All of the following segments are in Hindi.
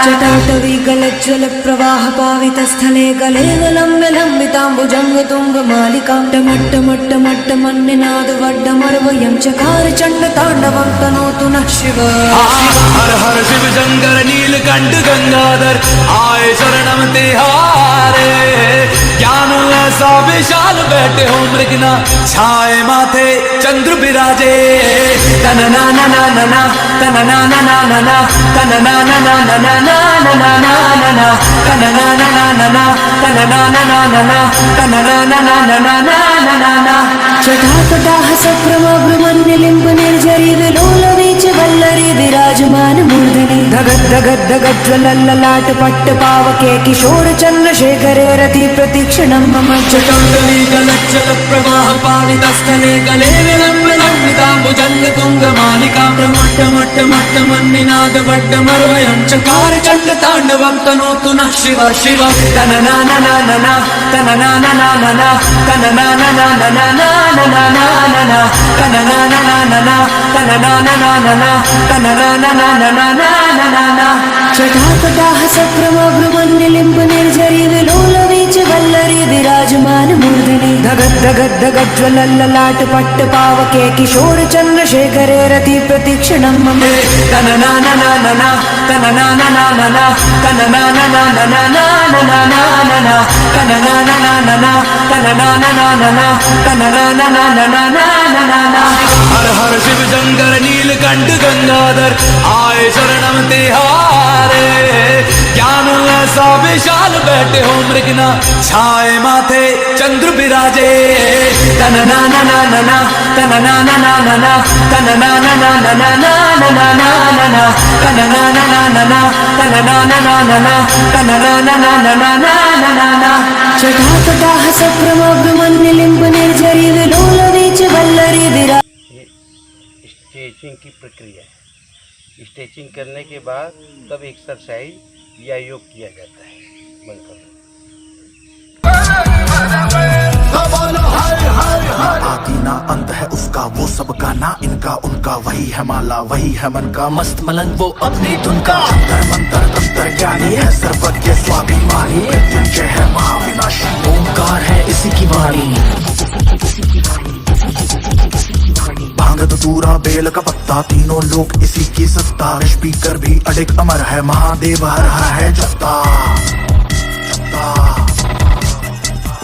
जटाटवीगलज्ज्वल प्रवाह पावित स्थले गले लम्ब्य लम्बिताम्बुजंग तुंग मालिकां टमट्टमट्टमट्टमन्निनाद वड्डमर्वयं चकार चंड तांडवं तनोतु नः शिव। हर हर शिव शंकर नीलकंठ गंगाधर आए शरणम तिहारे। ज्ञान ऐसा विशाल बैठे हो मृगना छाए माथे चंद्र विराजे। तन ना ना ना ना ना तन ना ना ना ना ना तन ना ना ना ना ना ना ना ना ना तन ना ना ना ना ना तन ना ना ना ना ना तन ना ना ना ना ना ना ना। जटाकटाह सप्रमभ्रमण्यलिम्ब निर्झरी विलोलवीच वल्लरी विराजमान मूर्धनि धगद धगद धगद ज्वलल्ललाट पट्ट पावके किशोर चंद्रशेखरे रति प्रतीक्षणं मम। जटाटवीगलज्जल प्रवाह पावितस्थले गले विलम्ब लम्बिताम्बुजंग तुंग मालिकां टमट्टमट्टमट्टमन्निनाद वड्डमर्वयं चकार चंड तांडवं तनोतु नः शिव शिव। तन ना ना ना ना ना तन ना ना ना ना ना तन ना ना ना ना ना ना ना ना ना तन ना ना ना ना ना तन ना ना ना ना ना तन ना ना ना ना ना ना ना। जटाकटाह सप्रमभ्रमण्यलिम्ब निर्झरी विलोलवीच वल्लरी विराजमान मूर्धनि धगद धगद धगद ज्वलल्ललाट पट्ट पावके किशोर चंद्रशेखरे रति प्रतीक्षणं मम। तन ना ना ना ना ना तन ना ना ना ना ना तन ना ना ना ना ना ना ना ना तन ना ना ना ना ना तन ना ना ना ना ना तन ना ना ना ना ना ना। हर हर शिव शंकर नीलकंठ गंगाधर आए शरणम तिहारे। ज्ञान ऐसा विशाल बैठे हो मृगना छाए माथे चंद्र विराजे। तन ना ना ना ना ना तन ना ना ना ना ना तन ना ना ना ना ना ना ना ना तन ना ना ना ना ना तन ना ना ना ना ना तन ना ना ना ना ना ना। जटाकटाह सप्रमभ्रमण्यलिम्ब निर्झरी विलोलवीच वल्लरी विरा। स्ट्रेचिंग की प्रक्रिया है। स्ट्रेचिंग करने के बाद तब एक्सरसाइज या योग किया जाता है। बंद करो। आदि ना अंत है उसका वो सबका ना इनका उनका वही है माला वही है मन का मस्त मलंग वो अपनी धुन का। अंतर मंत्र तंत्र ज्ञानी है सर्वज्ञ स्वाभिमानी मृत्युंजय है महाविनाशी ओंकार है इसी की वाणी। भांग धतूरा बेल का पत्ता तीनों लोग इसी की सत्ता। स्पीकर भी अडिग अमर है महादेव हर हर है जपता।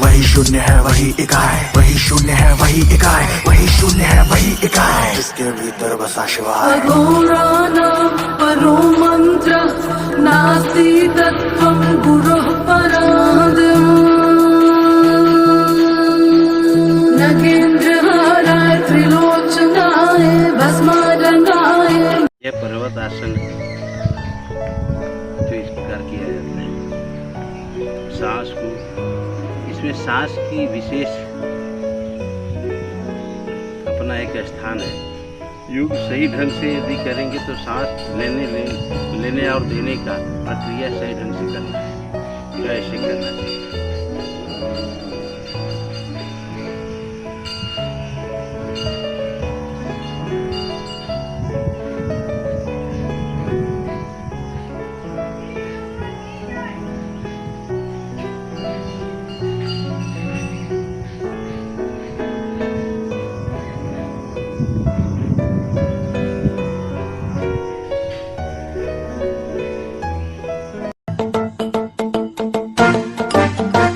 वही शून्य है वही इकाई वही शून्य है वही इकाई वही शून्य है वही इकाई जिसके भीतर बसा शिवाय। अघोराणां परो मंत्र नास्ति तत्त्वं गुरुः परादिम् नगेन्द्रहाराय त्रिलोचनाय भस्मादंडाय। यह पर्वत आसन जो इस प्रकार किया जाता है। सांस को इसमें सांस की विशेष अपना एक स्थान है। योग सही ढंग से यदि करेंगे तो सांस लेने और देने का प्रक्रिया सही ढंग से करना है। ऐसे करना चाहिए।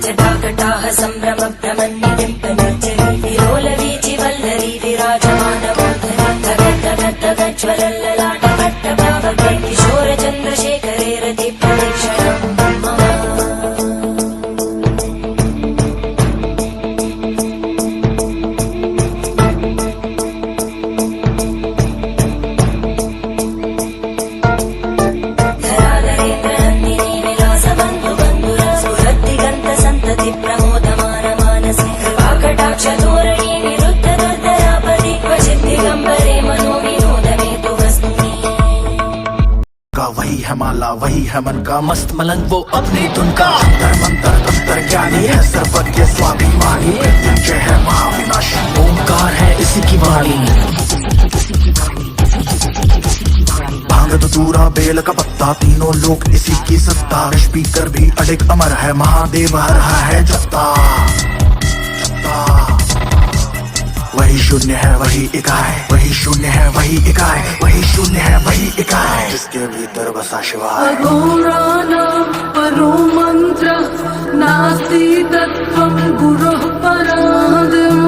जटाकटाह संभ्रम भ्रमण्यलिम्ब निर्झरी विलोलवीचि वल्लरी विराजमान मूर्धनि धगद धगद धगद ज्वलल्ललाट पट्ट पावके किशोर चंद्रशेखरे रति प्रतीक्षणं मम। धराधरेन्द्र नन्दिनी विलास बंधु बंधुर स्फुरद्दिगंत संतति प्रमोदमान मानसे कृपाकटाक्ष धोरणी निरुद्ध दुर्धरापदि क्वचित् दिगंबरे मनो विनोद मे तु वस्तुनि। का वही है माला वही है मन का मस्त मलंग वो अपनी धुन का। अंतर मंत्र तंत्र ज्ञानी है सर्वज्ञ स्वाभिमानी, मृत्युंजय है महाविनाशी, ओंकार है इसी की वाणी। भांग धतूरा बेल का पत्ता, तीनों लोग इसी की सत्ता, स्पीकर भी अडिग अमर है, महादेव हर है जपता। वही शून्य है वही इकाई, वही शून्य है वही इकाई, वही शून्य है वही इकाई, जिसके भीतर बसा शिवाय। अघोराणां परो मंत्र नास्ति तत्त्वं गुरुः परादिम्।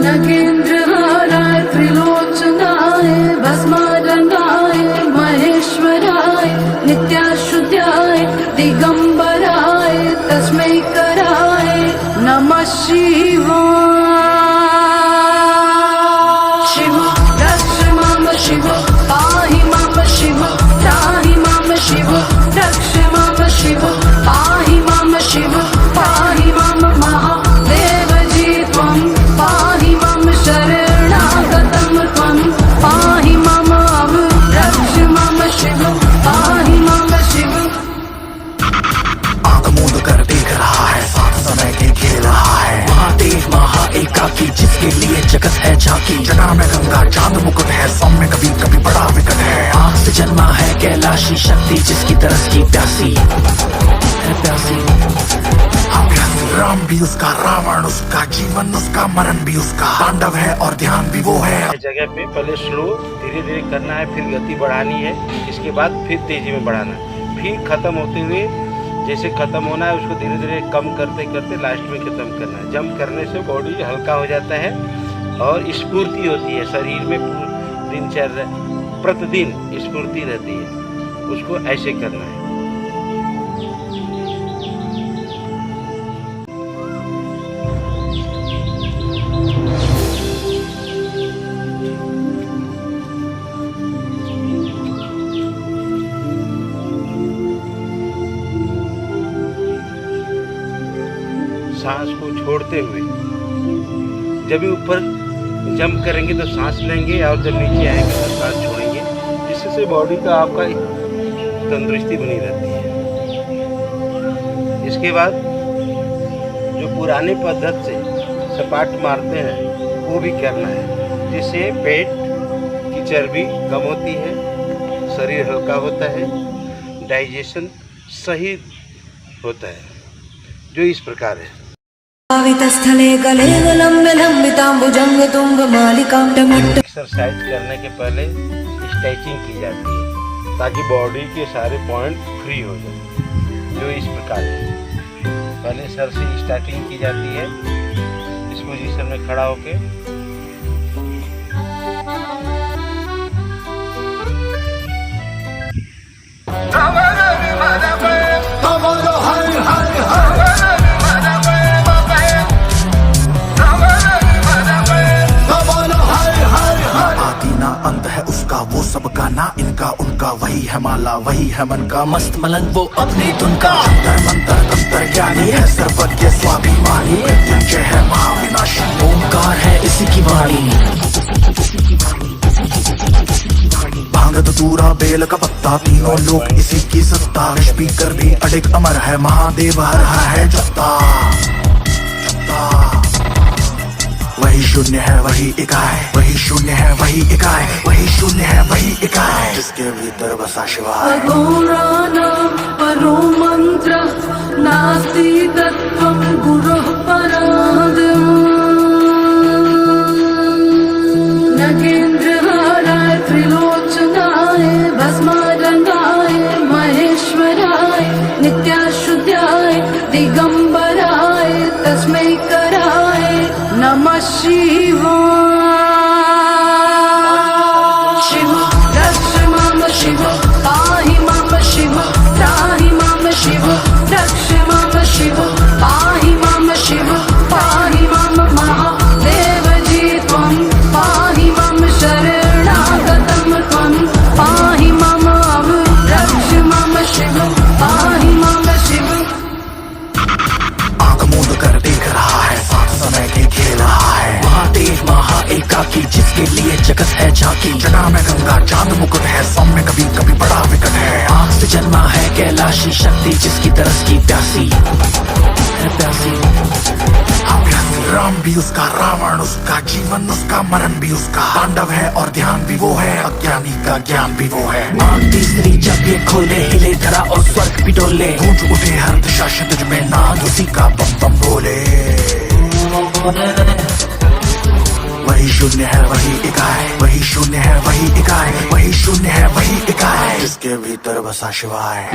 नगेन्द्रहाराय त्रिलोचनाय भस्मादंगाय महेश्वराय नित्याशुद्धाय दिगंबराय तस्मै कराय नमः शिवाय। शिव रक्ष मां शिव पाहि मां शिव त्राहि मां शिव रक्ष मां शिव पाहि मां शिव पाहि मां महादेव जी त्वं पाहि मां शरणागतं त्वं पाहि मां रक्ष मां शिव पाहि मां शिव। आंख मूंद कर देख रहा है, साथ समय के खेल रहा है, महादेव महाएकाकी, जिसके लिए जगत है झांकी। जटा में गंगा चांद मुकुट है, सौम्य कभी कभी बड़ा विकट है, आंख से जन्मा है कैलाशी शक्ति, जिसकी तरस की प्यासी है प्यासी। हाँ प्यासी, राम भी उसका, रावण उसका, जीवन उसका, मरण भी उसका, तांडव है और ध्यान भी वो है। जगह पे पहले स्लो धीरे धीरे करना है, फिर गति बढ़ानी है, इसके बाद फिर तेजी में बढ़ाना है, फिर खत्म होते हुए जैसे खत्म होना है उसको धीरे धीरे कम करते करते लास्ट में खत्म करना है। जंप करने से बॉडी हल्का हो जाता है और स्फूर्ति होती है शरीर में, दिनचर्या प्रतिदिन स्फूर्ति रहती है, उसको ऐसे करना है। सांस को छोड़ते हुए जब भी ऊपर जंप करेंगे तो सांस लेंगे और जब नीचे आएंगे तो सांस छोड़ेंगे, जिससे बॉडी का आपका तंदुरुस्ती बनी रहती है। इसके बाद जो पुराने पद्धति से सपाट मारते हैं वो भी करना है, जिससे पेट की चर्बी कम होती है, शरीर हल्का होता है, डाइजेशन सही होता है, जो इस प्रकार है। स्थले गले लंबे लंबितांबुजंग तुंग मालिकां टमट्ट। एक्सरसाइज करने के पहले स्ट्रेचिंग की जाती है ताकि बॉडी के सारे पॉइंट फ्री हो जाए, जो इस प्रकार है। पहले सर से स्टार्टिंग की जाती है, इस पोजीशन में खड़ा होके अंत है उसका वो सबका, ना इनका उनका, वही है माला वही है मन का, मस्त मलंग वो अपनी धुन का, अंतर मंतर तंत्र ज्ञानी है, सर्वज्ञ स्वाभिमानी, मृत्युंजय है महाविनाशी, ओंकार है इसी की वाणी। भांग धतूरा बेल का पत्ता, तीनों लोग इसी की सत्ता, स्पीकर भी अडिग अमर है, महादेव हर है जपता। वही शून्य है वही इकाई, वही शून्य है वही इकाई, वही शून्य है वही इकाई, जिसके भीतर बसा शिवाय। अघोराणां परो मंत्र नास्ति तत्त्वं गुरुः परादिम्। नगेन्द्रहाराय त्रिलोचनाय भस्मादंगाय महेश्वराय नित्याशुद्धाय दिगंबराय तस्मै कराय नमः शिवाय। शिव रक्ष मां शिव पाहि मां शिव त्राहि मां शिव रक्ष मां शिव पाहि मां मुकुट है, सौम्य कभी कभी बड़ा विकट है। आग से जन्मा है कैलाशी, शक्ति जिसकी तरस की प्यासी है, प्यासी। राम भी उसका, रावण उसका, जीवन उसका, मरण भी उसका। तांडव है और ध्यान भी वो है, अज्ञानी का ज्ञान भी वो है। आँख तीसरी जब ये खोले, हिले धरा और स्वर्ग भी डोले। गूंज उठे हर दिशा से तुझ में नाद उसी का बम बम बोले। वही शून्य है वही इकाई, वही शून्य है वही इकाई, वही शून्य है वही इकाई, जिसके भीतर बसा शिवाय।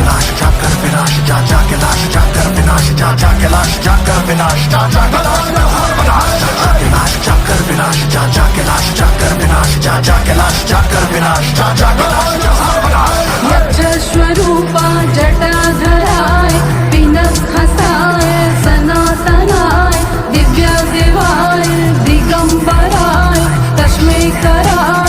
लाश जाकर विनाश, जा जाके लाश जाकर विनाश, जा जाके लाश जाकर विनाश, जा जाके लाश जाकर विनाश, जा जाके लाश जाकर विनाश, जा जाके लाश जाकर विनाश, जा जाके लाश। यक्ष स्वरूपा जटाधराय, पिनक हसाय सनातनाय, दिव्य देवाय दिगंबराय, तस्मै कराय